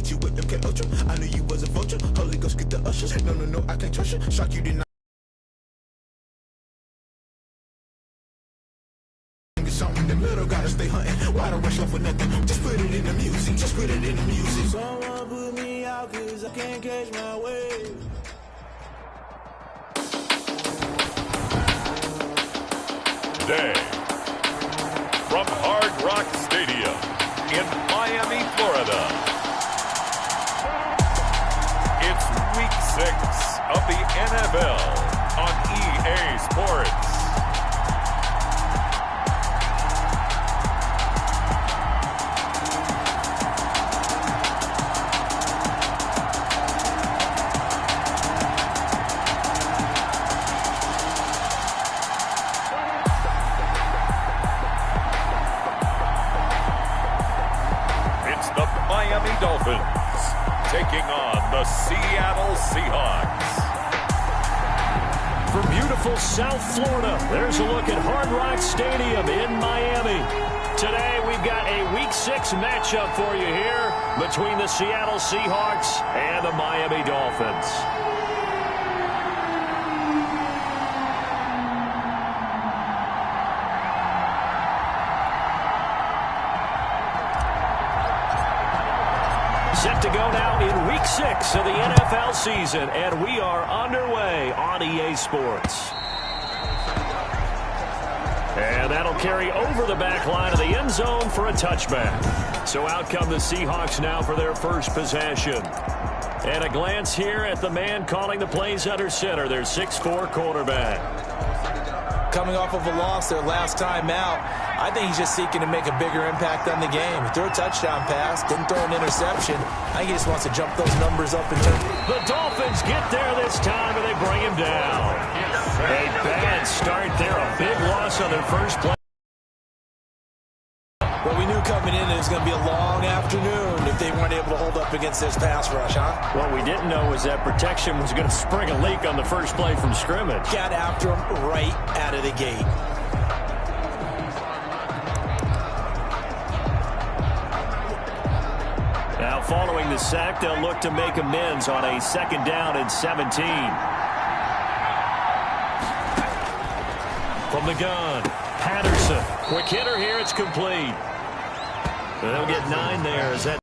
hit you with them K Ultra. I knew you was a vulture. Holy Ghost, get the ushers. No, no, no, I can't trust you. Shock you did not. Something in the middle, gotta stay hunting. Why don't rush off for nothing? Just put it in the music, just put it in the music. Someone put me out, cause I can't catch my wave. Today, from Hard Rock Stadium in Miami, Florida, it's Week 6 of the NFL on EA Sports. Miami Dolphins taking on the Seattle Seahawks. From beautiful South Florida, there's a look at Hard Rock Stadium in Miami. Today we've got a Week 6 matchup for you here between the Seattle Seahawks and the Miami Dolphins. Set to go now in Week 6 of the NFL season, and we are underway on EA Sports. And that'll carry over the back line of the end zone for a touchback. So out come the Seahawks now for their first possession. And a glance here at the man calling the plays under center, their 6'4" quarterback. Coming off of a loss their last time out, I think he's just seeking to make a bigger impact on the game. He threw a touchdown pass, didn't throw an interception. I think he just wants to jump those numbers up and turn. The Dolphins get there this time, and they bring him down. A bad start there, a big loss on their first play. Well, we knew coming in it was going to be a long afternoon if they weren't able to hold up against this pass rush, huh? What we didn't know was that protection was going to spring a leak on the first play from scrimmage. Got after him right out of the gate. Now, following the sack, they'll look to make amends on a 2nd down and 17. From the gun, Patterson. Quick hitter here, it's complete. They'll get 9 there. Is that?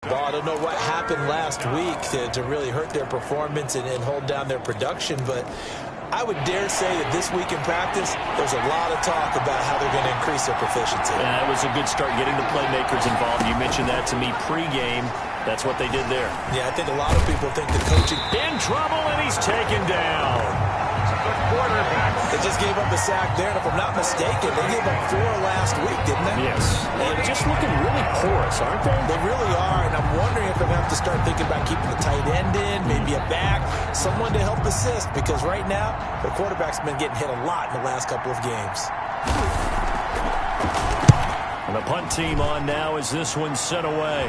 Well, I don't know what happened last week to really hurt their performance and hold down their production, but I would dare say that this week in practice, there's a lot of talk about how they're going to increase their proficiency. Yeah, it was a good start getting the playmakers involved. You mentioned that to me pregame. That's what they did there. Yeah, I think a lot of people think the coaching... In trouble, and he's taken down. The quarterback. They just gave up a sack there, and if I'm not mistaken, they gave up 4 last week, didn't they? Yes. They're just looking really porous, aren't they? They really are, and I'm wondering if they're going to have to start thinking about keeping the tight end in, maybe a back, someone to help assist, because right now, the quarterback's been getting hit a lot in the last couple of games. And the punt team on now as this one's sent away.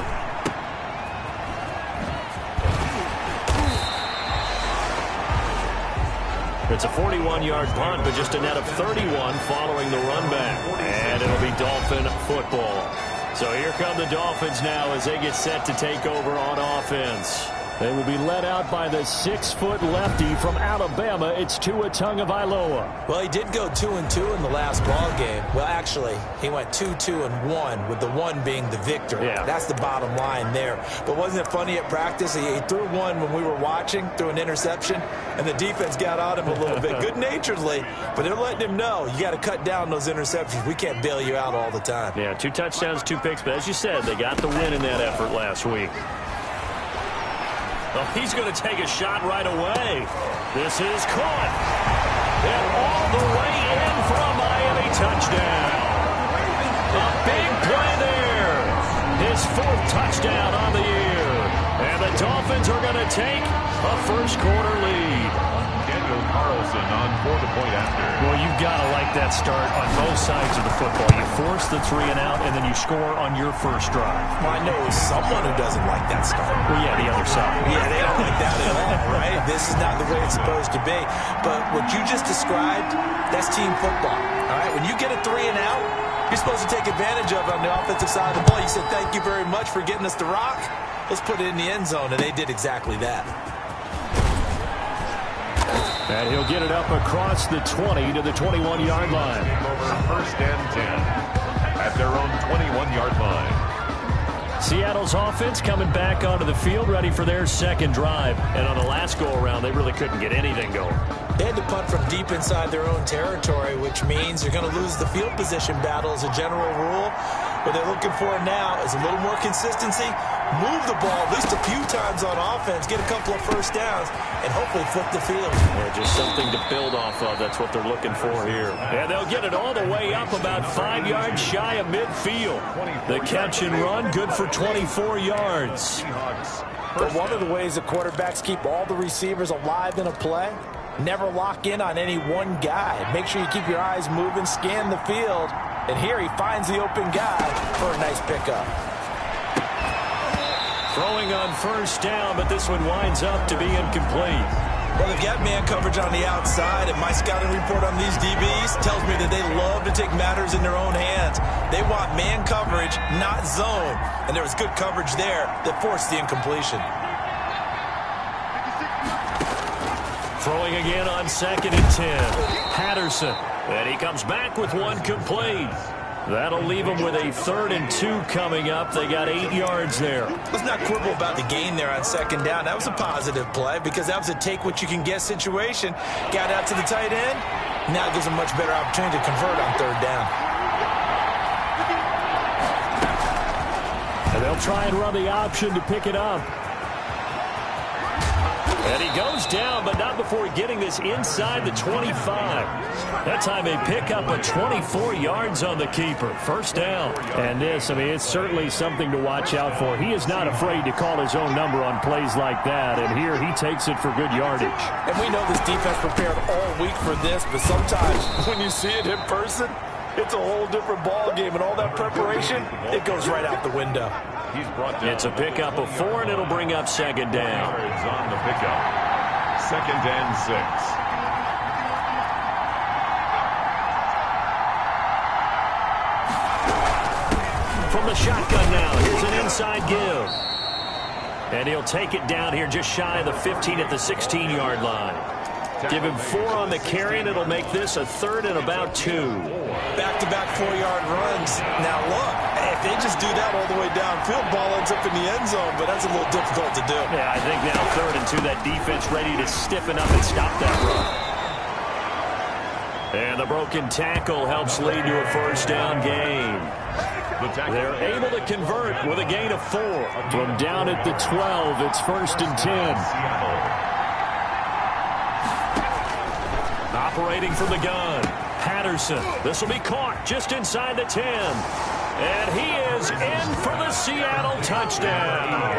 It's a 41-yard punt, but just a net of 31 following the run back. And it'll be Dolphin football. So here come the Dolphins now as they get set to take over on offense. They will be led out by the 6-foot lefty from Alabama. It's Tua Tagovailoa. Well, he did go 2-2 in the last ball game. Well, actually, he went 2-2-1, with the 1 being the victor. Yeah. That's the bottom line there. But wasn't it funny at practice? He threw one when we were watching, threw an interception, and the defense got on him a little bit, good-naturedly. But they're letting him know, you got to cut down those interceptions. We can't bail you out all the time. Yeah, 2 touchdowns, 2 picks. But as you said, they got the win in that effort last week. Oh, he's going to take a shot right away. This is caught. And all the way in for a Miami touchdown. A big play there. His 4th touchdown on the year. And the Dolphins are going to take a first-quarter lead. Carlson on for the point after. Well, you've got to like that start on both sides of the football. You force the 3 and out, and then you score on your first drive. Well, I know someone who doesn't like that start. Well, yeah, the other side. Yeah, they don't like that at all, right? This is not the way it's supposed to be. But what you just described, that's team football, all right? When you get a 3 and out, you're supposed to take advantage of it on the offensive side of the ball. You said, thank you very much for getting us the rock. Let's put it in the end zone, and they did exactly that. And he'll get it up across the 20 to the 21-yard line. Over 1st and 10 at their own 21-yard line. Seattle's offense coming back onto the field, ready for their second drive. And on the last go-around, they really couldn't get anything going. They had to punt from deep inside their own territory, which means you're going to lose the field position battle as a general rule. What they're looking for now is a little more consistency, move the ball at least a few times on offense, get a couple of first downs, and hopefully flip the field. Yeah, just something to build off of. That's what they're looking for here. And they'll get it all the way up about 5 yards shy of midfield. The catch and run, good for 24 yards. But one of the ways the quarterbacks keep all the receivers alive in a play, never lock in on any one guy. Make sure you keep your eyes moving, scan the field. And here he finds the open guy for a nice pickup. Throwing on first down, but this one winds up to be incomplete. Well, they've got man coverage on the outside, and my scouting report on these DBs tells me that they love to take matters in their own hands. They want man coverage, not zone. And there was good coverage there that forced the incompletion. Throwing again on 2nd and 10. Patterson. And he comes back with one complete. That'll leave them with a 3rd and 2 coming up. They got 8 yards there. Let's not quibble about the gain there on 2nd down. That was a positive play because that was a take-what-you-can-get situation. Got out to the tight end. Now it gives them a much better opportunity to convert on 3rd down. And they'll try and run the option to pick it up. And he goes down, but not before getting this inside the 25. That time they pick up a 24 yards on the keeper. First down. And this, I mean, it's certainly something to watch out for. He is not afraid to call his own number on plays like that. And here he takes it for good yardage. And we know this defense prepared all week for this, but sometimes when you see it in person, it's a whole different ball game. And all that preparation, it goes right out the window. It's a pickup of 4, and it'll bring up 2nd down. Yards on the pickup. 2nd and 6. From the shotgun now, here's an inside give. And he'll take it down here just shy of the 15 at the 16-yard line. Give him 4 on the carry, and it'll make this a 3rd and about 2. Back-to-back 4-yard runs. Now, look, if they just do that all the way downfield, ball ends up in the end zone, but that's a little difficult to do. Yeah, I think now 3rd and 2, that defense ready to stiffen up and stop that run. And the broken tackle helps lead to a first down gain. They're able to convert with a gain of 4. From down at the 12, it's 1st and 10. Operating from the gun, Patterson. This will be caught just inside the 10. And he is in for the Seattle touchdown.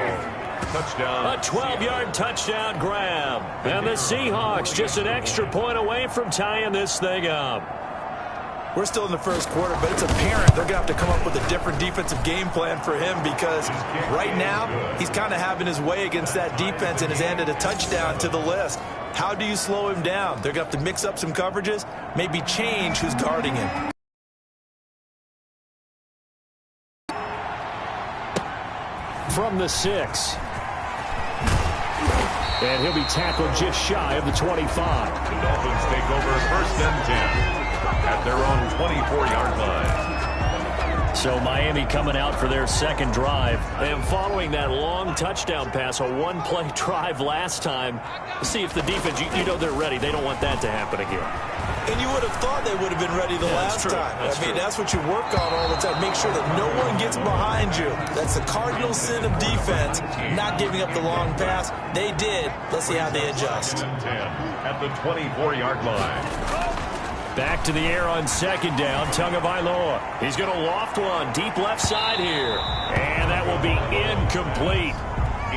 A 12-yard touchdown grab. And the Seahawks just an extra point away from tying this thing up. We're still in the first quarter, but it's apparent they're going to have to come up with a different defensive game plan for him because right now he's kind of having his way against that defense and has added a touchdown to the list. How do you slow him down? They're going to have to mix up some coverages, maybe change who's guarding him. From the 6. And he'll be tackled just shy of the 25. The Dolphins take over 1st and 10 at their own 24-yard line. So Miami coming out for their second drive. And following that long touchdown pass, a one-play drive last time. See if the defense, you know they're ready. They don't want that to happen again. And you would have thought they would have been ready the last time. That's what you work on all the time. Make sure that no one gets behind you. That's the cardinal sin of defense, not giving up the long pass. They did. Let's see how they adjust. 10 at the 24-yard line. Back to the air on 2nd down, Tagovailoa. He's going to loft one deep left side here. And that will be incomplete.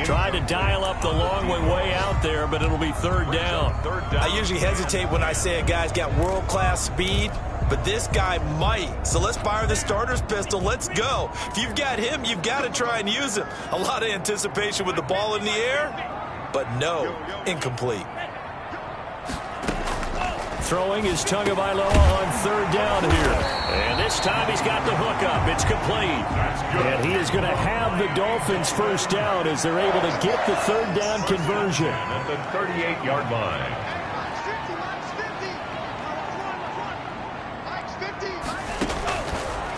Try to dial up the long way out there, but it'll be 3rd down. I usually hesitate when I say a guy's got world-class speed, but this guy might. So let's fire the starter's pistol. Let's go. If you've got him, you've got to try and use him. A lot of anticipation with the ball in the air, but no, incomplete. Throwing is Tagovailoa on 3rd down here. And this time he's got the hook up. It's complete. And he is going to have the Dolphins first down as they're able to get the third down conversion. At the 38-yard line.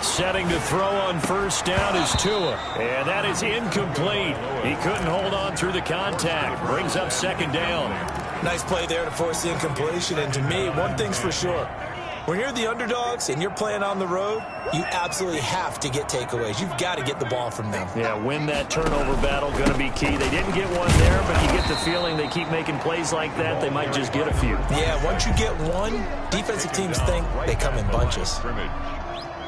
Setting to throw on first down is Tua. And that is incomplete. He couldn't hold on through the contact. Brings up second down. Nice play there to force the incompletion. And to me, one thing's for sure. When you're the underdogs and you're playing on the road, you absolutely have to get takeaways. You've got to get the ball from them. Yeah, win that turnover battle, going to be key. They didn't get one there, but you get the feeling they keep making plays like that, they might just get a few. Yeah, once you get one, defensive teams think they come in bunches.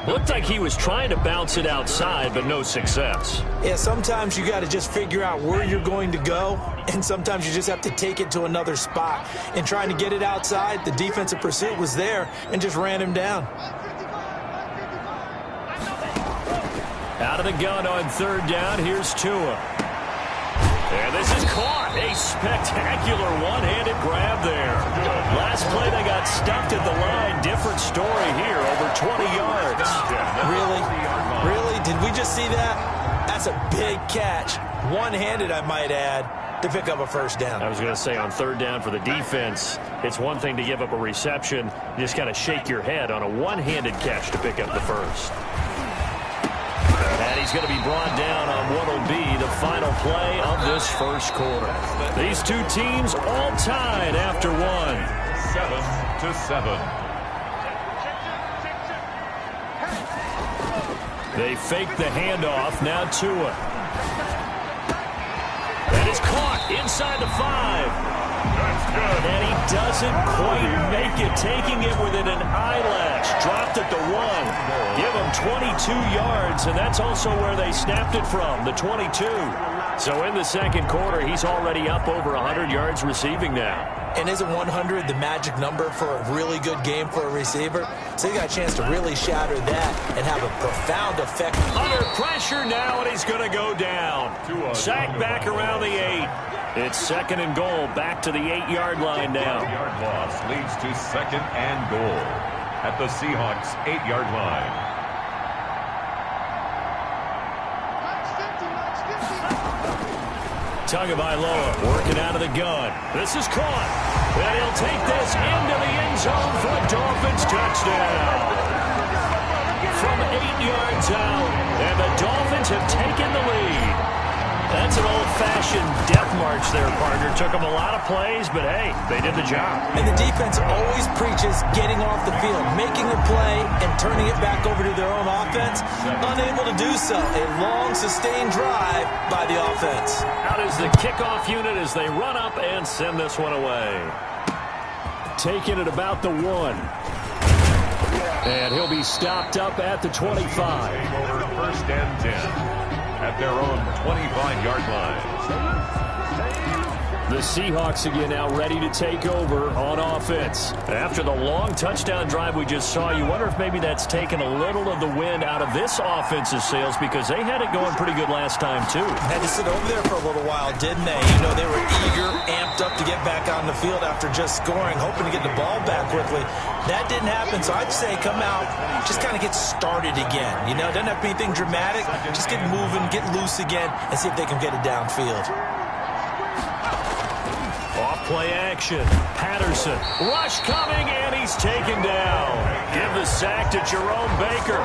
Looked like he was trying to bounce it outside, but no success. Yeah, sometimes you got to just figure out where you're going to go, and sometimes you just have to take it to another spot. And trying to get it outside, the defensive pursuit was there and just ran him down. Out of the gun on third down, here's Tua. And this is caught. A spectacular one-handed grab there. Last play, they got stuffed at the line. Different story here, over 20 yards. Really? Really? Did we just see that? That's a big catch. One-handed, I might add, to pick up a first down. I was going to say, on third down for the defense, it's one thing to give up a reception. You just got to shake your head on a one-handed catch to pick up the first. And he's going to be brought down on what will be the final play of this first quarter. These two teams all tied after one. 7-7. They fake the handoff. Now Tua. That is caught inside the 5. And he doesn't quite make it, taking it within an eyelash. Dropped at the 1. Give him 22 yards, and that's also where they snapped it from, the 22. So in the second quarter, he's already up over 100 yards receiving now. And isn't 100 the magic number for a really good game for a receiver? So he got a chance to really shatter that and have a profound effect. Under pressure now, and he's going to go down. Sacked back around the 8. It's second and goal, back to the 8-yard line now. 8-yard loss leads to second and goal at the Seahawks 8-yard line. Tagovailoa working out of the gun. This is caught. And he'll take this into the end zone for a Dolphins touchdown. From 8 yards out, and the Dolphins have taken the lead. That's an old-fashioned death march there, partner. Took them a lot of plays, but hey, they did the job. And the defense always preaches getting off the field, making a play, and turning it back over to their own offense. Unable to do so. A long, sustained drive by the offense. Out is the kickoff unit as they run up and send this one away. Taking it about the 1. And he'll be stopped up at the 25. Over first and 10. At their own 25-yard line. The Seahawks again now ready to take over on offense. After the long touchdown drive we just saw, you wonder if maybe that's taken a little of the wind out of this offense's sails because they had it going pretty good last time too. Had to sit over there for a little while, didn't they? You know, they were eager, amped up to get back on the field after just scoring, hoping to get the ball back quickly. That didn't happen, so I'd say come out, just kind of get started again. You know, doesn't have to be anything dramatic. Just get moving, get loose again, and see if they can get it downfield. Off-play action. Patterson. Rush coming, and he's taken down. Give the sack to Jerome Baker.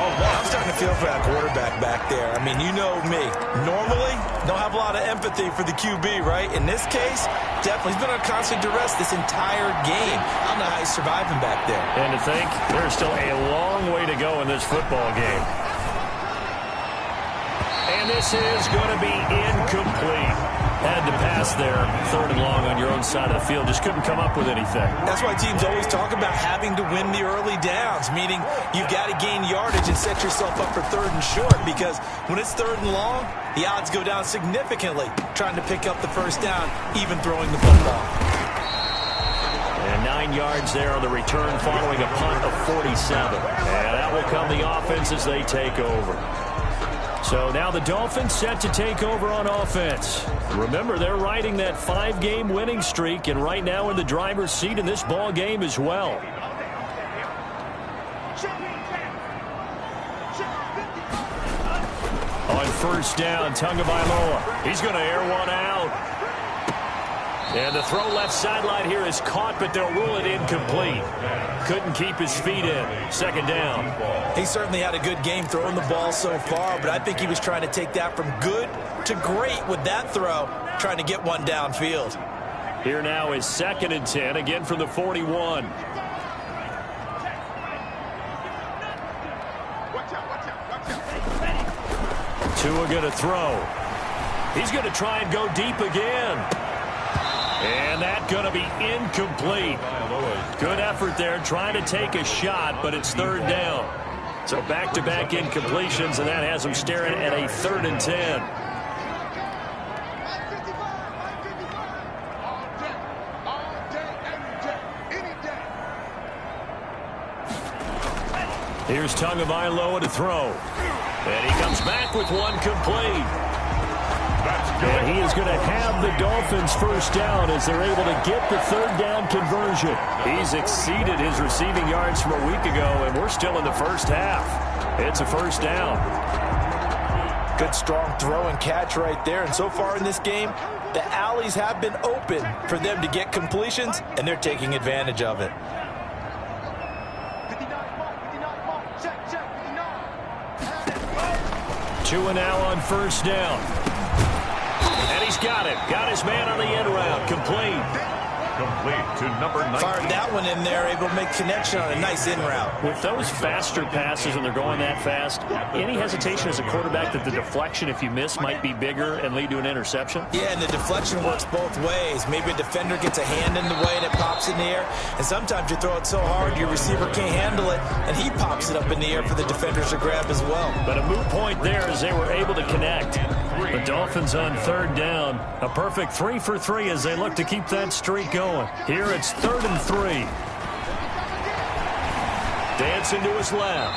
I'm starting to feel for that quarterback back there. I mean, you know me. Normally, don't have a lot of empathy for the QB, right? In this case, definitely. He's been on constant duress this entire game. I don't know how he's surviving back there. And to think, there's still a long way to go in this football game. And this is going to be incomplete. Had to pass there, third and long on your own side of the field. Just couldn't come up with anything. That's why teams always talk about having to win the early downs, meaning you've got to gain yardage and set yourself up for third and short, because when it's third and long, the odds go down significantly trying to pick up the first down, even throwing the football. And 9 yards there on the return following a punt of 47. And that will come the offense as they take over. So now the Dolphins set to take over on offense. Remember, they're riding that 5-game winning streak, and right now in the driver's seat in this ball game as well. On first down, Tagovailoa. He's going to air one out. And the throw left sideline here is caught, but they'll rule it incomplete. Couldn't keep his feet in. Second down. He certainly had a good game throwing the ball so far, but I think he was trying to take that from good to great with that throw, trying to get one downfield. Here now is 2nd and 10, again from the 41. Tua going to throw. He's going to try and go deep again. And that's going to be incomplete. Good effort there trying to take a shot, but it's 3rd down. So back-to-back incompletions, and that has him staring at a 3rd and 10. Here's Tagovailoa to throw. And he comes back with one complete. And he is going to have the Dolphins first down as they're able to get the 3rd down conversion. He's exceeded his receiving yards from a week ago, and we're still in the first half. It's a first down. Good strong throw and catch right there. And so far in this game, the alleys have been open for them to get completions, and they're taking advantage of it. Tua now on first down. And he's got it. Got his man on the end route. Complete. Complete to number 19. Fired that one in there, able to make connection on a nice in route. With those faster passes when they're going that fast, any hesitation as a quarterback that the deflection, if you miss, might be bigger and lead to an interception? Yeah, and the deflection works both ways. Maybe a defender gets a hand in the way and it pops in the air. And sometimes you throw it so hard your receiver can't handle it, and he pops it up in the air for the defenders to grab as well. But a moot point there as they were able to connect. The Dolphins on 3rd down. A perfect 3 for 3 as they look to keep that streak going. Here it's 3rd and 3. Dancing to his left.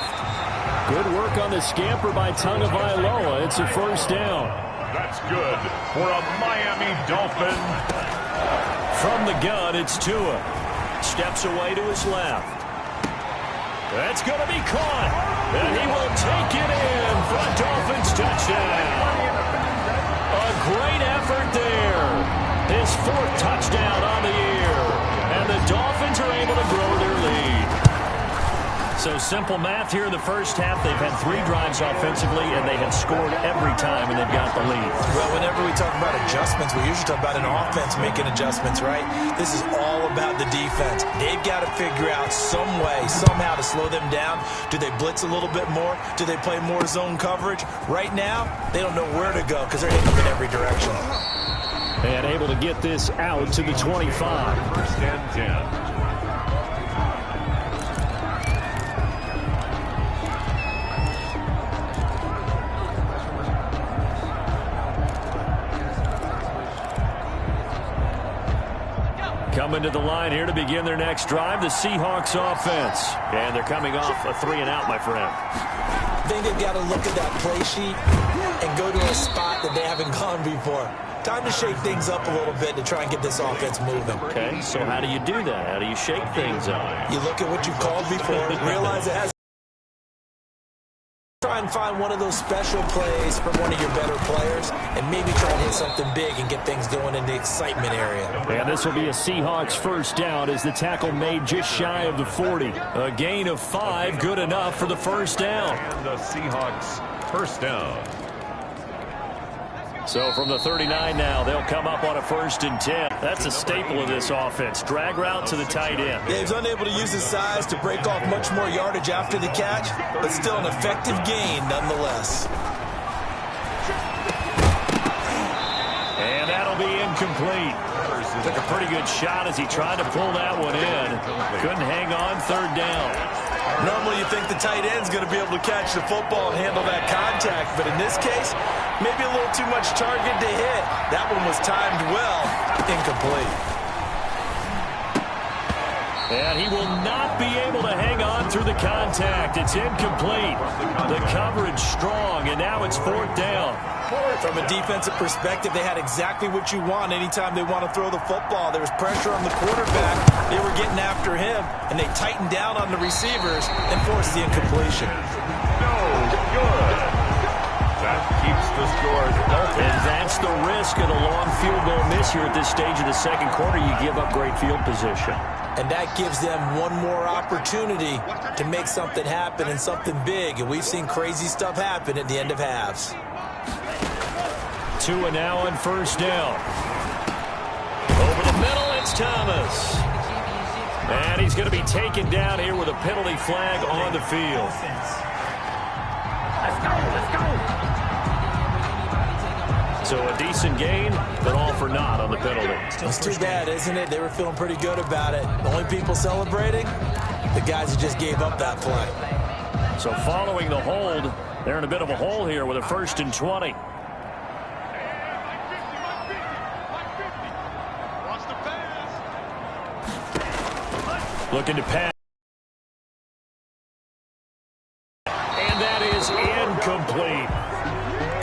Good work on the scamper by Tagovailoa. It's a first down. That's good for a Miami Dolphin. From the gun, it's Tua. Steps away to his left. That's going to be caught. And he will take it in for a Dolphins touchdown. A great effort there. His 4th touchdown on the year. And the Dolphins are able to grow their lead. So simple math here in the first half. They've had 3 drives offensively, and they have scored every time, and they've got the lead. Well, whenever we talk about adjustments, we usually talk about an offense making adjustments, right? This is all about the defense. They've got to figure out some way, somehow to slow them down. Do they blitz a little bit more? Do they play more zone coverage? Right now, they don't know where to go because they're hitting them in every direction. And able to get this out to the 25. First and 10. Coming to the line here to begin their next drive, the Seahawks offense. And they're coming off a 3 and out, my friend. I think they've got to look at that play sheet and go to a spot that they haven't gone before. Time to shake things up a little bit to try and get this offense moving. Okay, so how do you do that? How do you shake things up? You look at what you've called before, realize it has. Try and find one of those special plays from one of your better players and maybe try and hit something big and get things going in the excitement area. And this will be a Seahawks first down as the tackle made just shy of the 40. A gain of 5, good enough for the first down. And the Seahawks first down. So from the 39 now, they'll come up on a 1st and 10. That's a staple of this offense. Drag route to the tight end. Yeah, he's unable to use his size to break off much more yardage after the catch, but still an effective gain nonetheless. And that'll be incomplete. Took a pretty good shot as he tried to pull that one in. Couldn't hang on 3rd down. Normally you think the tight end's going to be able to catch the football and handle that contact, but in this case, maybe a little too much target to hit. That one was timed well. Incomplete. And he will not be able to hang on through the contact. It's incomplete. The coverage strong, and now it's 4th down. From a defensive perspective, they had exactly what you want anytime they want to throw the football. There was pressure on the quarterback. They were getting after him, and they tightened down on the receivers and forced the incompletion. No good. That keeps the score. And that's the risk of the long field goal miss here at this stage of the second quarter. You give up great field position. And that gives them one more opportunity to make something happen and something big. And we've seen crazy stuff happen at the end of halves. Tua now on 1st down. Over the middle, it's Thomas. And he's going to be taken down here with a penalty flag on the field. Let's go. So a decent gain, but all for naught on the penalty. It's too bad, isn't it? They were feeling pretty good about it. The only people celebrating, the guys who just gave up that play. So following the hold, they're in a bit of a hole here with a 1st and 20. Looking to pass. And that is incomplete.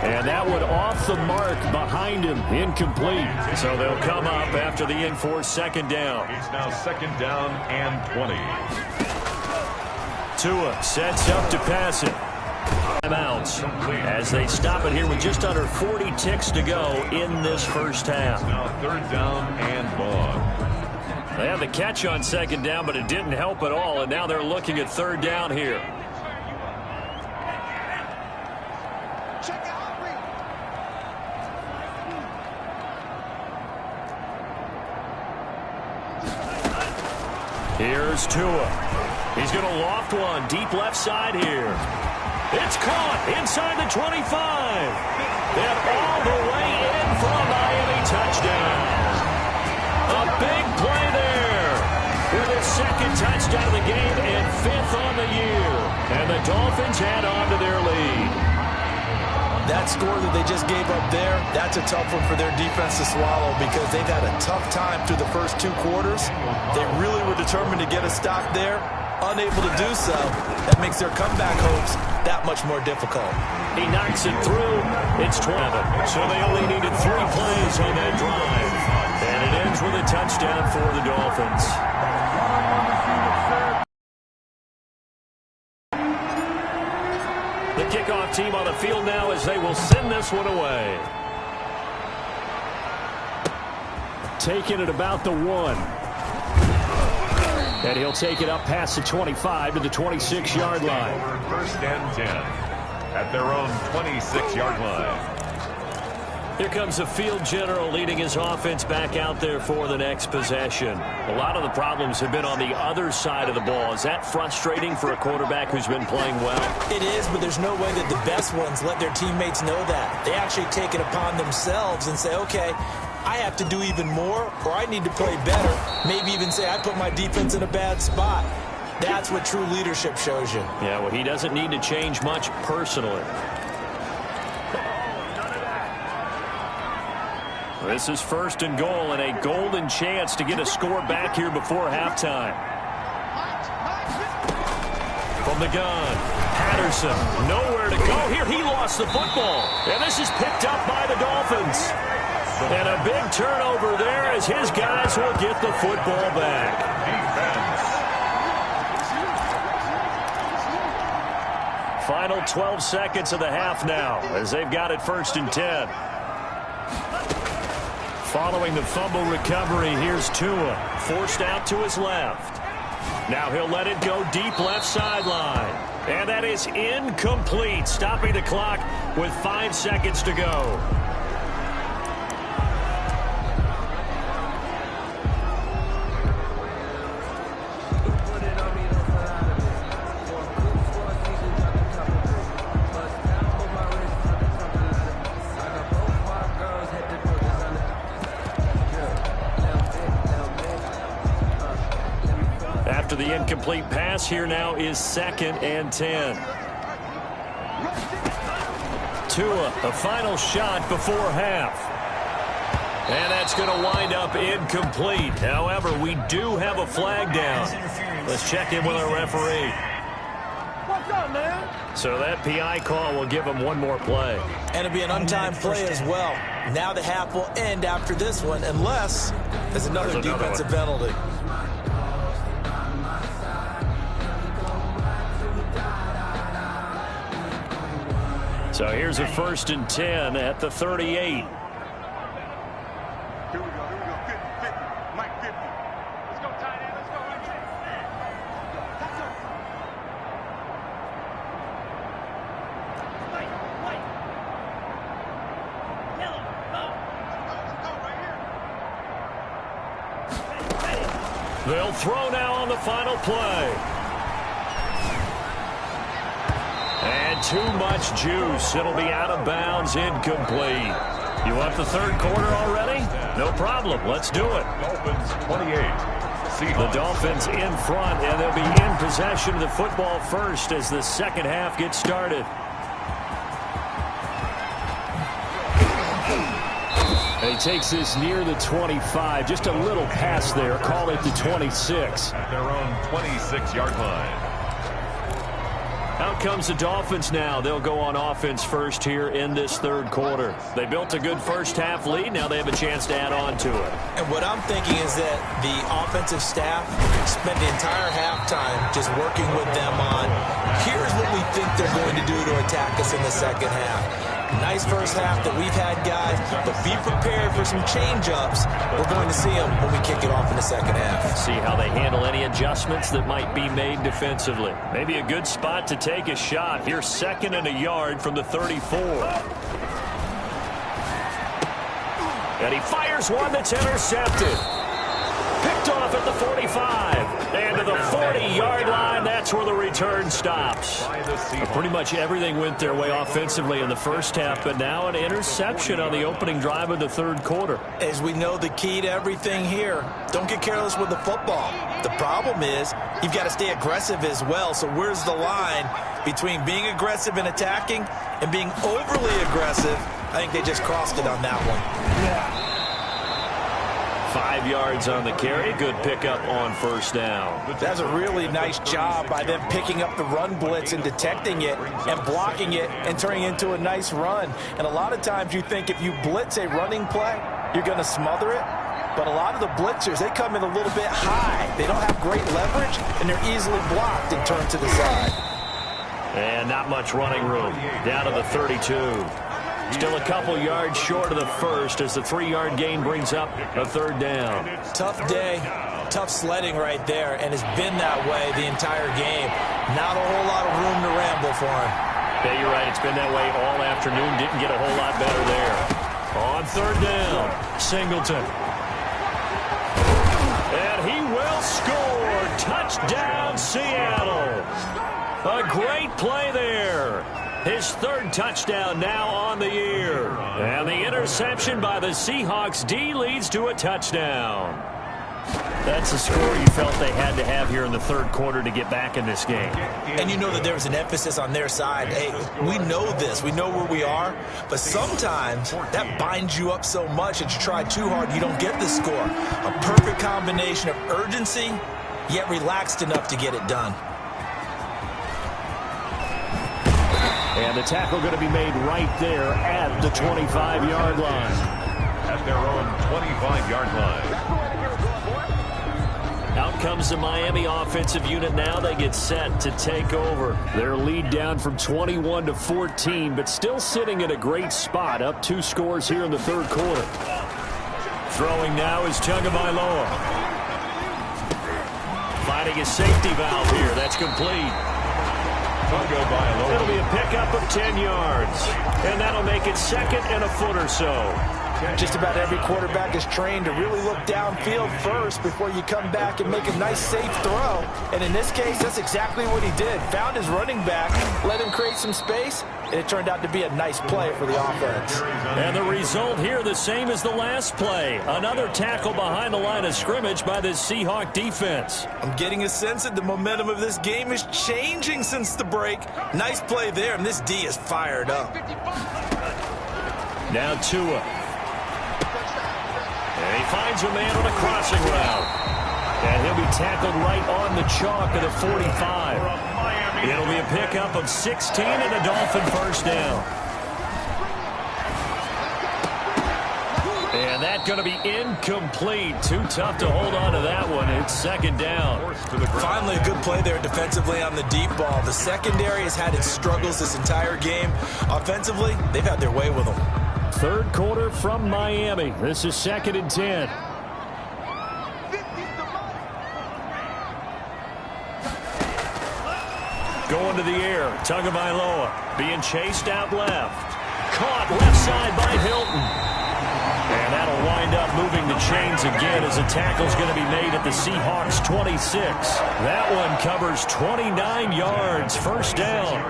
And that one off the mark behind him. Incomplete. So they'll come up after the enforced 2nd down. It's now 2nd down and 20. Tua sets up to pass it. Timeouts as they stop it here with just under 40 ticks to go in this first half. It's now 3rd down and long. They had the catch on 2nd down, but it didn't help at all. And now they're looking at 3rd down here. Here's Tua. He's going to loft one deep left side here. It's caught inside the 25. And all the way in for a Miami touchdown. A big play there. With his 2nd touchdown of the game and 5th on the year. And the Dolphins add on to their lead. That score that they just gave up there, that's a tough one for their defense to swallow because they've had a tough time through the first 2 quarters. They really were determined to get a stop there, unable to do so. That makes their comeback hopes that much more difficult. He knocks it through. It's 12. So they only needed 3 plays on that drive. And it ends with a touchdown for the Dolphins. The kickoff team on the field now as they will send this one away. Taking it about the 1. And he'll take it up past the 25 to the 26-yard line. 1st and 10 at their own 26-yard line. Here comes the field general leading his offense back out there for the next possession. A lot of the problems have been on the other side of the ball. Is that frustrating for a quarterback who's been playing well? It is, but there's no way that the best ones let their teammates know that. They actually take it upon themselves and say, okay, I have to do even more, or I need to play better. Maybe even say I put my defense in a bad spot. That's what true leadership shows you. Yeah, well, he doesn't need to change much personally. This is 1st and goal and a golden chance to get a score back here before halftime. From the gun, Patterson, nowhere to go. Here, he lost the football. And this is picked up by the Dolphins. And a big turnover there as his guys will get the football back. Final 12 seconds of the half now as they've got it 1st and 10. Following the fumble recovery, here's Tua, forced out to his left. Now he'll let it go deep left sideline. And that is incomplete, stopping the clock with 5 seconds to go. After the incomplete pass, here now is 2nd and 10. Tua, a final shot before half. And that's going to wind up incomplete. However, we do have a flag down. Let's check in with our referee. So that PI call will give him one more play. And it'll be an untimed play as well. Now the half will end after this one, unless there's another defensive penalty. So here's a 1st and 10 at the 38. They'll throw now on the final play. And too much juice. It'll be out of bounds, incomplete. You want the third quarter already? No problem. Let's do it. Dolphins 28. The Dolphins in front, and they'll be in possession of the football first as the second half gets started. And he takes this near the 25. Just a little pass there. Call it the 26. At their own 26-yard line. Out comes the Dolphins now. They'll go on offense first here in this third quarter. They built a good first half lead. Now they have a chance to add on to it. And what I'm thinking is that the offensive staff spent the entire halftime just working with them on, here's what we think they're going to do to attack us in the second half. Nice first half that we've had, guys, but be prepared for some change-ups. We're going to see them when we kick it off in the second half. See how they handle any adjustments that might be made defensively. Maybe a good spot to take a shot. Here's 2nd and a yard from the 34. And he fires one that's intercepted. Picked off at the 45. And to the 40-yard line, that's where the return stops. Pretty much everything went their way offensively in the first half, but now an interception on the opening drive of the third quarter. As we know, the key to everything here, don't get careless with the football. The problem is you've got to stay aggressive as well. So where's the line between being aggressive and attacking and being overly aggressive? I think they just crossed it on that one. Yeah. 5 yards on the carry. Good pickup on first down. That's a really nice job by them picking up the run blitz and detecting it and blocking it and turning it into a nice run. And a lot of times you think if you blitz a running play, you're going to smother it. But a lot of the blitzers, they come in a little bit high. They don't have great leverage, and they're easily blocked and turned to the side. And not much running room. Down to the 32. Still a couple yards short of the first as the 3-yard gain brings up a third down. Tough day, tough sledding right there, and it's been that way the entire game. Not a whole lot of room to ramble for him. Yeah, you're right. It's been that way all afternoon. Didn't get a whole lot better there. On third down, Singleton. And he will score. Touchdown, Seattle. A great play there. His third touchdown now on the year. And the interception by the Seahawks D leads to a touchdown. That's a score you felt they had to have here in the third quarter to get back in this game. And you know that there was an emphasis on their side. Hey, we know this. We know where we are. But sometimes that binds you up so much that you try too hard, you don't get the score. A perfect combination of urgency, yet relaxed enough to get it done. And the tackle going to be made right there at the 25-yard line. At their own 25-yard line. Out comes the Miami offensive unit now. They get set to take over. Their lead down from 21 to 14, but still sitting at a great spot. Up 2 scores here in the third quarter. Throwing now is Tagovailoa. Finding a safety valve here. That's complete. It'll be a pickup of 10 yards. And that'll make it 2nd and a foot or so. Just about every quarterback is trained to really look downfield first before you come back and make a nice, safe throw. And in this case, that's exactly what he did. Found his running back, let him create some space, and it turned out to be a nice play for the offense. And the result here the same as the last play. Another tackle behind the line of scrimmage by this Seahawk defense. I'm getting a sense that the momentum of this game is changing since the break. Nice play there, and this D is fired up. Now Tua. And he finds a man on a crossing route. And he'll be tackled right on the chalk of the 45. It'll be a pickup of 16 and a Dolphin first down. And that's going to be incomplete. Too tough to hold on to that one. It's second down. Finally, a good play there defensively on the deep ball. The secondary has had its struggles this entire game. Offensively, they've had their way with them. Third quarter from Miami. This is 2nd and 10. Going to the air. Tagovailoa being chased out left. Caught left side by Hilton. And that'll wind up moving the chains again as a tackle's going to be made at the Seahawks 26. That one covers 29 yards. First down.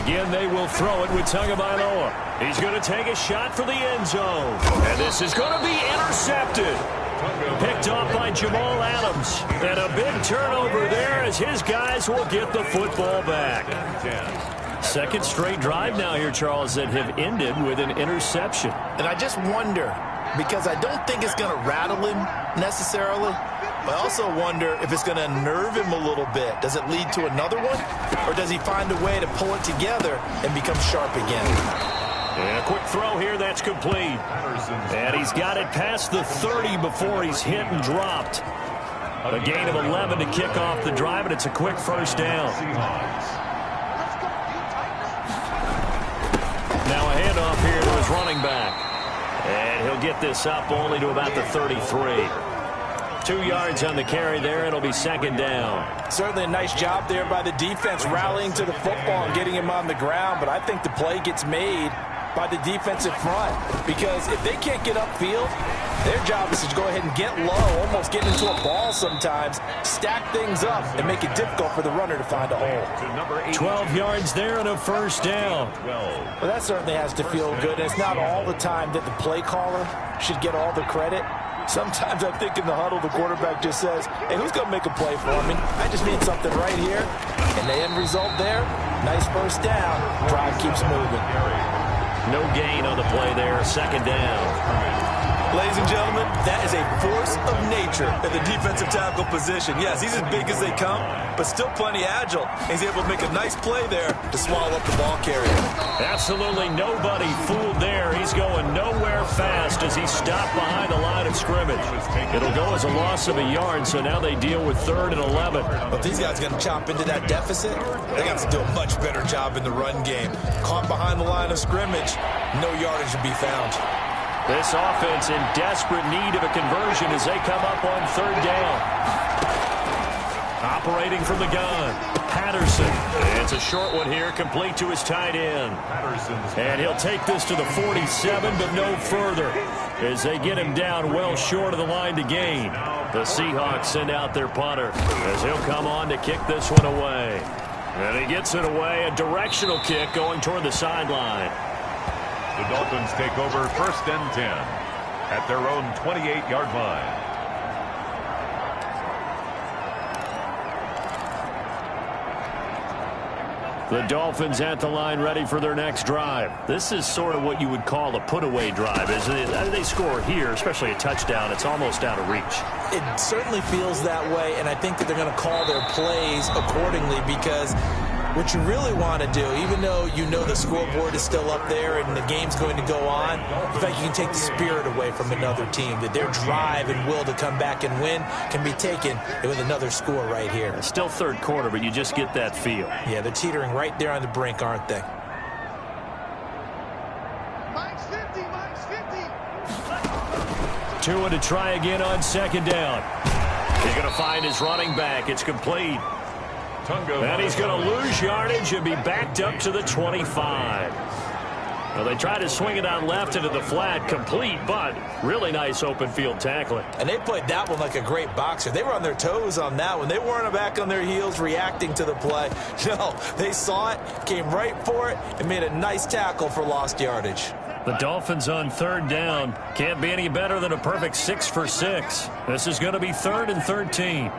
Again, they will throw it with Tagovailoa. He's going to take a shot for the end zone. And this is going to be intercepted. Picked off by Jamal Adams. And a big turnover there as his guys will get the football back. Second straight drive now here, Charles, that have ended with an interception. And I just wonder, because I don't think it's going to rattle him necessarily, but I also wonder if it's going to unnerve him a little bit. Does it lead to another one? Or does he find a way to pull it together and become sharp again? And a quick throw here, that's complete. And he's got it past the 30 before he's hit and dropped. A gain of 11 to kick off the drive, and it's a quick first down. Now a handoff here to his running back. And he'll get this up only to about the 33. 2 yards on the carry there. It'll be second down. Certainly a nice job there by the defense rallying to the football and getting him on the ground, but I think the play gets made by the defensive front, because if they can't get upfield, their job is to go ahead and get low, almost get into a ball sometimes, stack things up, and make it difficult for the runner to find a hole. 12 yards there and a first down. Well, that certainly has to feel good. And it's not all the time that the play caller should get all the credit. Sometimes I think in the huddle, the quarterback just says, hey, who's going to make a play for me? I just need something right here. And the end result there, nice first down. Drive keeps moving. No gain on the play there. Second down. Ladies and gentlemen, that is a force of nature at the defensive tackle position. Yes, he's as big as they come, but still plenty agile. He's able to make a nice play there to swallow up the ball carrier. Absolutely nobody fooled there. He's going nowhere fast as he stopped behind the line of scrimmage. It'll go as a loss of a yard, so now they deal with 3rd and 11. But these guys are going to chop into that deficit. They got to do a much better job in the run game. Caught behind the line of scrimmage, no yardage to be found. This offense in desperate need of a conversion as they come up on 3rd down. Operating from the gun, Patterson. It's a short one here, complete to his tight end. And he'll take this to the 47, but no further, as they get him down well short of the line to gain. The Seahawks send out their punter as he'll come on to kick this one away. And he gets it away, a directional kick going toward the sideline. The Dolphins take over 1st and 10 at their own 28-yard line. The Dolphins at the line ready for their next drive. This is sort of what you would call a put-away drive, isn't it? They score here, especially a touchdown. It's almost out of reach. It certainly feels that way, and I think that they're going to call their plays accordingly, because what you really want to do, even though you know the scoreboard is still up there and the game's going to go on, in fact, you can take the spirit away from another team, that their drive and will to come back and win can be taken with another score right here. It's still 3rd quarter, but you just get that feel. Yeah, they're teetering right there on the brink, aren't they? Mike's 50, Mike's 50. Tua to try again on 2nd down. He's going to find his running back. It's complete. And he's going to lose yardage and be backed up to the 25. Well, they try to swing it out left into the flat, complete, but really nice open field tackling. And they played that one like a great boxer. They were on their toes on that one. They weren't back on their heels reacting to the play. No, they saw it, came right for it, and made a nice tackle for lost yardage. The Dolphins on 3rd down. Can't be any better than a perfect 6 for 6. This is going to be 3rd and 13.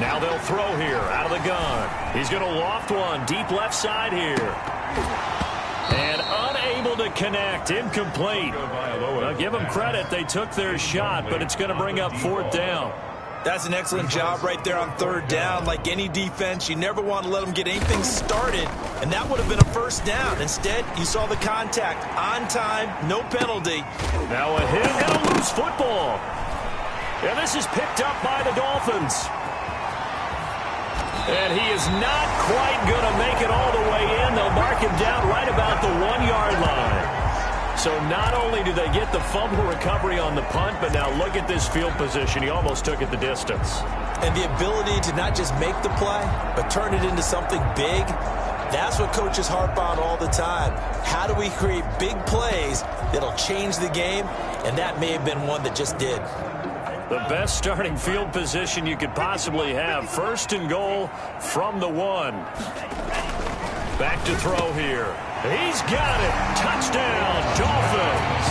Now they'll throw here out of the gun. He's going to loft one deep left side here. And unable unable to connect. Incomplete. Now, give them credit. They took their shot, but it's going to bring up 4th down. That's an excellent job right there on 3rd down. Like any defense, you never want to let them get anything started, and that would have been a 1st down. Instead, you saw the contact on time, no penalty. Now a hit and a loose football. And this is picked up by the Dolphins. And he is not quite going to make it all the way in. They'll mark him down right about the 1-yard line. So not only do they get the fumble recovery on the punt, but now look at this field position. He almost took it the distance. And the ability to not just make the play, but turn it into something big, that's what coaches harp on all the time. How do we create big plays that'll change the game? And that may have been one that just did. The best starting field position you could possibly have. 1st and goal from the 1. Back to throw here. He's got it. Touchdown, Dolphins.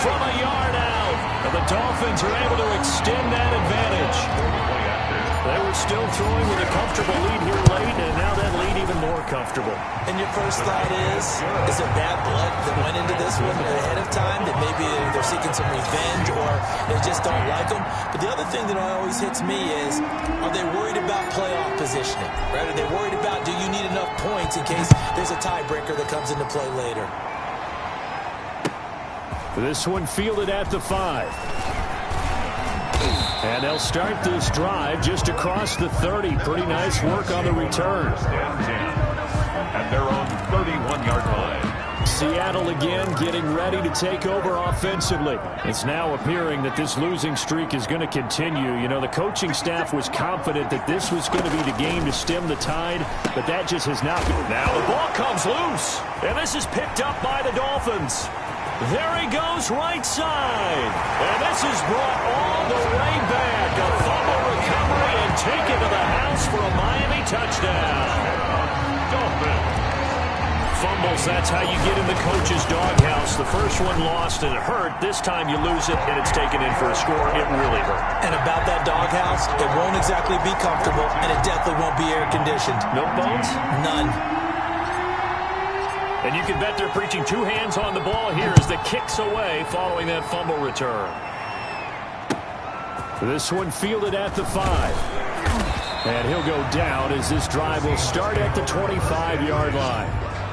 From a yard out. And the Dolphins are able to extend that advantage. They were still throwing with a comfortable lead here late, and now that lead even more comfortable. And your first thought is there bad blood that went into this one ahead of time, that maybe they're seeking some revenge or they just don't like them? But the other thing that always hits me is, are they worried about playoff positioning? Right? Are they worried about, do you need enough points in case there's a tiebreaker that comes into play later? This one fielded at the 5. And they'll start this drive just across the 30. Pretty nice work on the return. At their own 31-yard line. Seattle again getting ready to take over offensively. It's now appearing that this losing streak is going to continue. You know, the coaching staff was confident that this was going to be the game to stem the tide, but that just has not been. Now the ball comes loose, and this is picked up by the Dolphins. There he goes right side. And this is brought all the way back. A fumble recovery and taken to the house for a Miami touchdown. Dolphins. Fumbles, that's how you get in the coach's doghouse. The first one lost and it hurt. This time you lose it and it's taken in for a score. It really hurt. And about that doghouse, it won't exactly be comfortable, and it definitely won't be air-conditioned. No bones? None. And you can bet they're preaching 2 hands on the ball here as the kicks away following that fumble return. This one fielded at the 5. And he'll go down as this drive will start at the 25-yard line.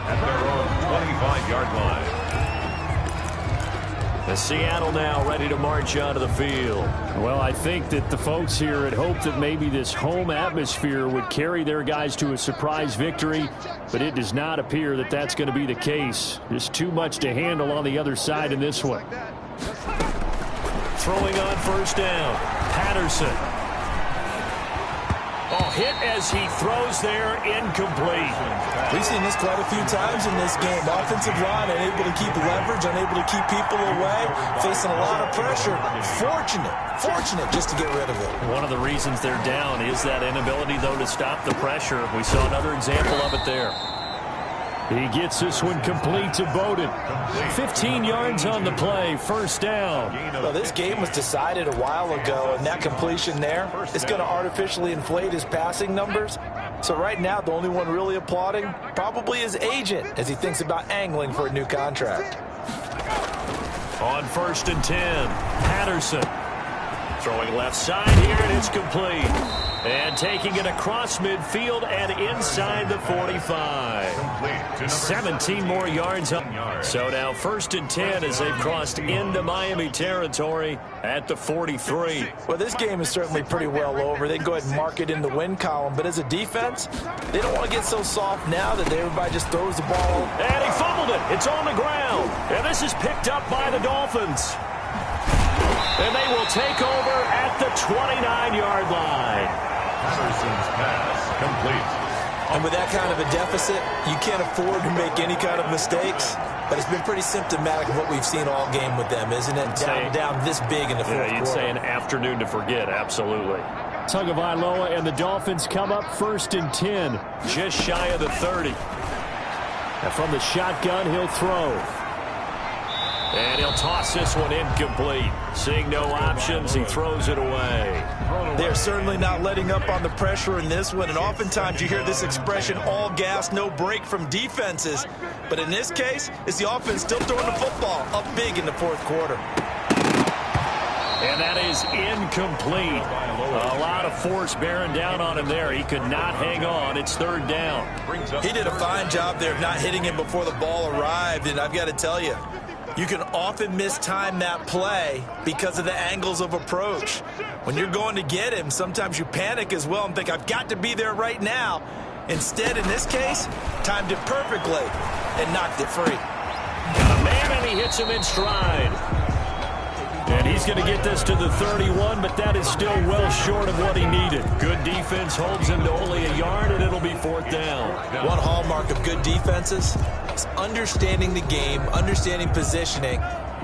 At their own 25-yard line. The Seattle now ready to march onto the field. Well, I think that the folks here had hoped that maybe this home atmosphere would carry their guys to a surprise victory, but it does not appear that that's going to be the case. There's too much to handle on the other side in this one. Throwing on 1st down. Patterson. Oh, hit as he throws there, incomplete. We've seen this quite a few times in this game. Offensive line unable to keep leverage, unable to keep people away, facing a lot of pressure. Fortunate just to get rid of it. One of the reasons they're down is that inability, though, to stop the pressure. We saw another example of it there. He gets this one complete to Bowden. 15 yards on the play, 1st down. Well, this game was decided a while ago, and that completion there is going to artificially inflate his passing numbers. So right now, the only one really applauding probably his agent as he thinks about angling for a new contract. On 1st and 10, Patterson. Throwing left side here, and it's complete. And taking it across midfield and inside the 45. 17 more yards up. So now 1st and 10 as they've crossed into Miami territory at the 43. Well, this game is certainly pretty well over. They can go ahead and mark it in the win column. But as a defense, they don't want to get so soft now that everybody just throws the ball. And he fumbled it. It's on the ground. And this is picked up by the Dolphins. And they will take over at the 29-yard line. Patterson's pass complete. And with that kind of a deficit, you can't afford to make any kind of mistakes. But it's been pretty symptomatic of what we've seen all game with them, isn't it? Down this big in the fourth quarter. You'd say an afternoon to forget, absolutely. Tagovailoa and the Dolphins come up 1st and 10, just shy of the 30. And from the shotgun, he'll throw. And he'll toss this one incomplete. Seeing no options, he throws it away. They're certainly not letting up on the pressure in this one, and oftentimes you hear this expression, all gas, no break from defenses. But in this case, it's the offense still throwing the football up big in the fourth quarter. And that is incomplete. A lot of force bearing down on him there. He could not hang on. It's third down. He did a fine job there of not hitting him before the ball arrived, and I've got to tell you, you can often mistime that play because of the angles of approach. When you're going to get him, sometimes you panic as well and think, I've got to be there right now. Instead, in this case, timed it perfectly and knocked it free. Got a man, and he hits him in stride. And he's going to get this to the 31, but that is still well short of what he needed. Good defense holds him to only a yard, and it'll be fourth down. One hallmark of good defenses is understanding the game, understanding positioning,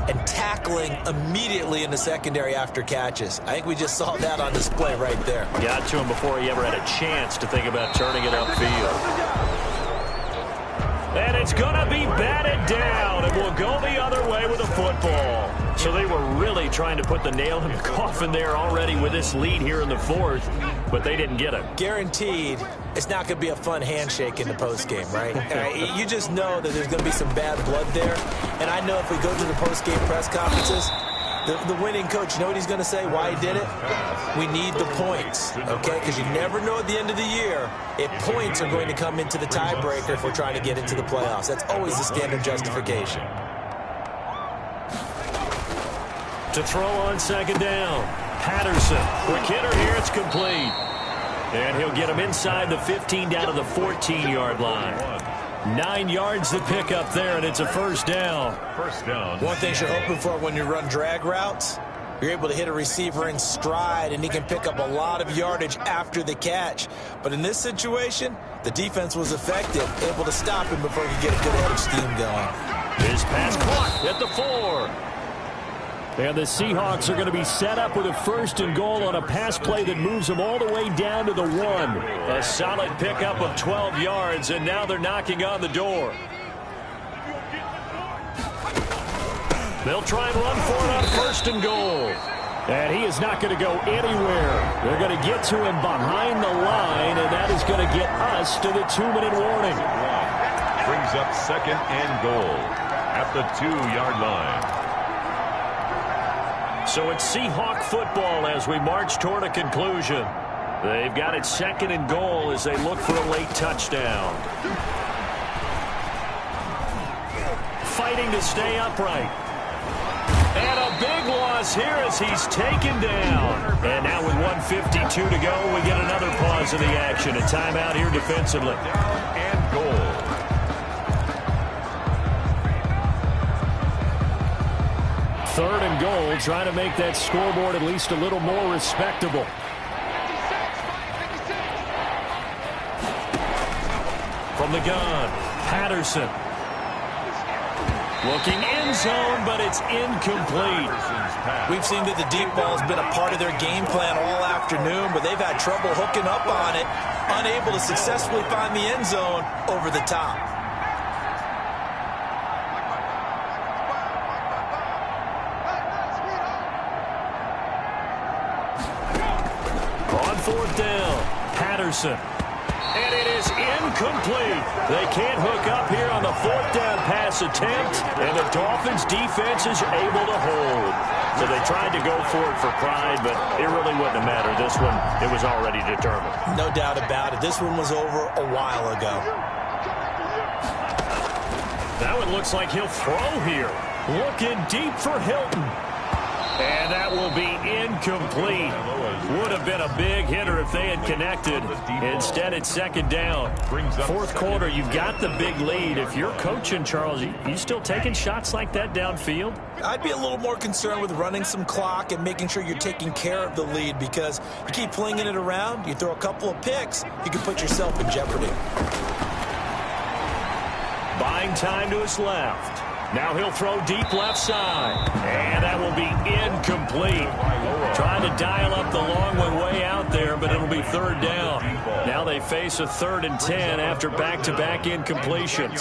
and tackling immediately in the secondary after catches. I think we just saw that on display right there. Got to him before he ever had a chance to think about turning it upfield. And it's going to be batted down, and we'll go the other way with a football. So they were really trying to put the nail in the coffin there already with this lead here in the fourth, but they didn't get it. Guaranteed, it's not going to be a fun handshake in the postgame, right? You just know that there's going to be some bad blood there. And I know if we go to the postgame press conferences, the winning coach, you know what he's going to say, why he did it? We need the points, okay? Because you never know at the end of the year if points are going to come into the tiebreaker if we're trying to get into the playoffs. That's always the standard justification. To throw on second down, Patterson. Quick hitter here, it's complete. And he'll get him inside the 15 down to the 14-yard line. 9 yards to pick up there, and it's a first down. First down. One thing you're hoping for when you run drag routes, you're able to hit a receiver in stride, and he can pick up a lot of yardage after the catch. But in this situation, the defense was effective, able to stop him before he could get a good head of steam going. His pass clock at the 4. And the Seahawks are going to be set up with a first and goal on a pass play that moves them all the way down to the 1. A solid pickup of 12 yards, and now they're knocking on the door. They'll try and run for it on first and goal. And he is not going to go anywhere. They're going to get to him behind the line, and that is going to get us to the 2-minute warning. Brings up second and goal at the 2-yard line. So it's Seahawk football as we march toward a conclusion. They've got it second and goal as they look for a late touchdown. Fighting to stay upright. And a big loss here as he's taken down. And now with 1:52 to go, we get another pause in the action. A timeout here defensively. And goal. Third and goal, trying to make that scoreboard at least a little more respectable. From the gun, Patterson. Looking end zone, but it's incomplete. We've seen that the deep ball has been a part of their game plan all afternoon, but they've had trouble hooking up on it, unable to successfully find the end zone over the top. Fourth down, Patterson. And it is incomplete. They can't hook up here on the fourth down pass attempt, and the Dolphins defense is able to hold. So they tried to go for it for pride, but it really wouldn't have mattered. This one, it was already determined. No doubt about it. This one was over a while ago. That one looks like he'll throw here. Looking deep for Hilton. And that will be incomplete. Would have been a big hitter if they had connected. Instead, it's second down. Fourth quarter, you've got the big lead. If you're coaching, Charles, you still taking shots like that downfield? I'd be a little more concerned with running some clock and making sure you're taking care of the lead, because you keep flinging it around, you throw a couple of picks, you can put yourself in jeopardy. Buying time to his left. Now he'll throw deep left side. And that will be incomplete. Trying to dial up the long one way out there, but it'll be third down. Now they face a 3rd and 10 after back-to-back incompletions.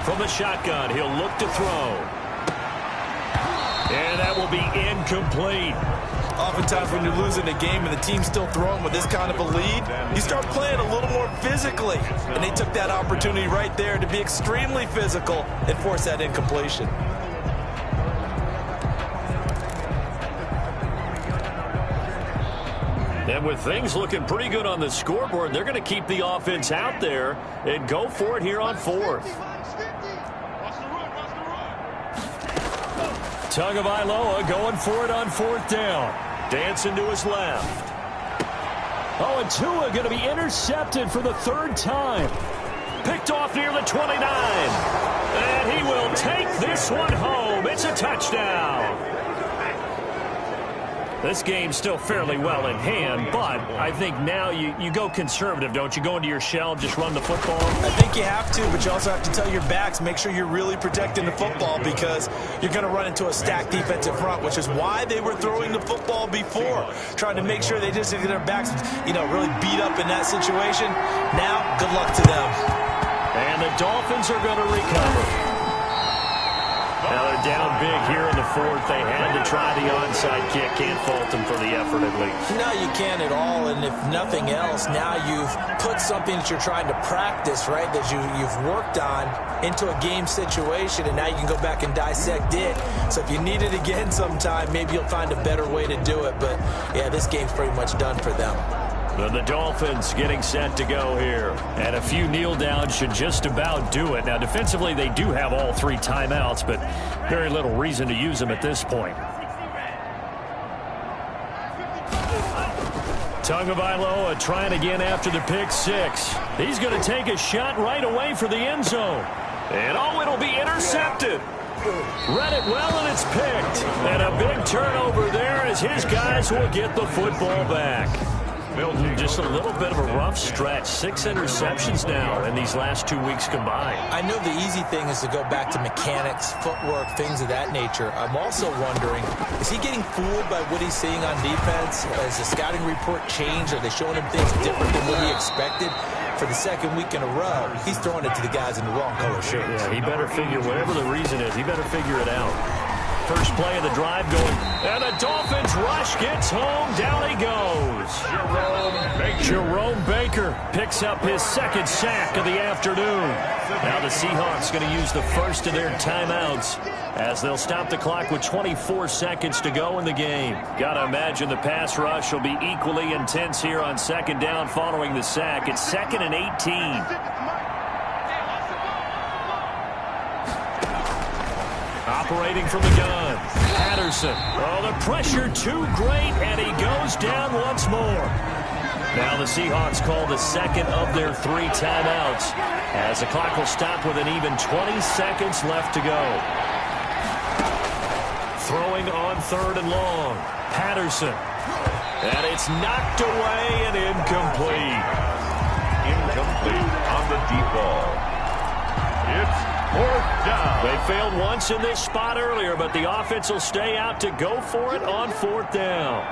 From the shotgun, he'll look to throw. And that will be incomplete. Oftentimes when you're losing a game and the team's still throwing with this kind of a lead, you start playing a little more physically. And they took that opportunity right there to be extremely physical and force that incompletion. And with things looking pretty good on the scoreboard, they're going to keep the offense out there and go for it here on fourth. Tagovailoa going for it on fourth down. Dancing to his left. Oh, and Tua going to be intercepted for the third time. Picked off near the 29. And he will take this one home. It's a touchdown. This game's still fairly well in hand, but I think now you go conservative, don't you? Go into your shell, just run the football? I think you have to, but you also have to tell your backs, make sure you're really protecting the football because you're going to run into a stacked defensive front, which is why they were throwing the football before, trying to make sure they just get their backs, really beat up in that situation. Now, good luck to them. And the Dolphins are going to recover. Now they're down big here in the fourth. They had to try the onside kick. Can't fault them for the effort at least. No, you can't at all. And if nothing else, now you've put something that you're trying to practice, right, that you've worked on into a game situation, and now you can go back and dissect it. So if you need it again sometime, maybe you'll find a better way to do it. But, yeah, this game's pretty much done for them. The Dolphins getting set to go here. And a few kneel downs should just about do it. Now, defensively, they do have all three timeouts, but very little reason to use them at this point. Tagovailoa trying again after the pick six. He's going to take a shot right away for the end zone. And, it'll be intercepted. Read it well, and it's picked. And a big turnover there as his guys will get the football back. Just a little bit of a rough stretch. 6 interceptions now in these last 2 weeks combined. I know the easy thing is to go back to mechanics, footwork, things of that nature. I'm also wondering, is he getting fooled by what he's seeing on defense? Has the scouting report changed? Are they showing him things different than what he expected? For the second week in a row, he's throwing it to the guys in the wrong color shirts. Yeah, he better figure, whatever the reason is, he better figure it out. First play of the drive going, and the Dolphins rush gets home. Down he goes. Jerome Baker picks up his second sack of the afternoon. Now the Seahawks going to use the first of their timeouts as they'll stop the clock with 24 seconds to go in the game. Got to imagine the pass rush will be equally intense here on second down following the sack. It's 2nd and 18. Operating from the gun, Patterson. Oh, the pressure too great, and he goes down once more. Now the Seahawks call the second of their 3 timeouts as the clock will stop with an even 20 seconds left to go. Throwing on 3rd and long, Patterson. And it's knocked away and incomplete. Incomplete on the deep ball. It's 4th down. They failed once in this spot earlier, but the offense will stay out to go for it on 4th down.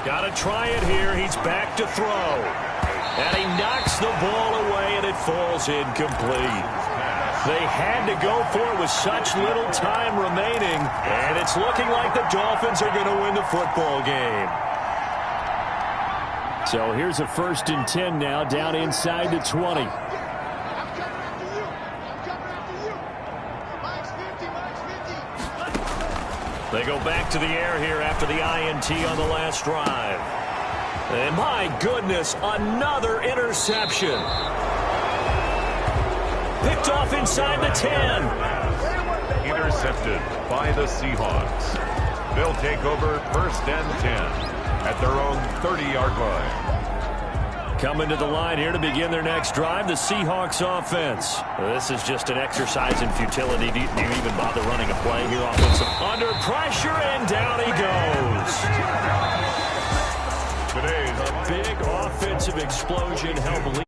Got to try it here. He's back to throw. And he knocks the ball away, and it falls incomplete. They had to go for it with such little time remaining, and it's looking like the Dolphins are going to win the football game. So here's a 1st and 10 now, down inside the 20. They go back to the air here after the INT on the last drive. And my goodness, another interception. Picked off inside the 10. Intercepted by the Seahawks. They'll take over 1st and 10. At their own 30-yard line. Coming to the line here to begin their next drive, the Seahawks offense. This is just an exercise in futility. Do you even bother running a play here? Offensive under pressure, and down he goes. Today's a big offensive explosion helped lead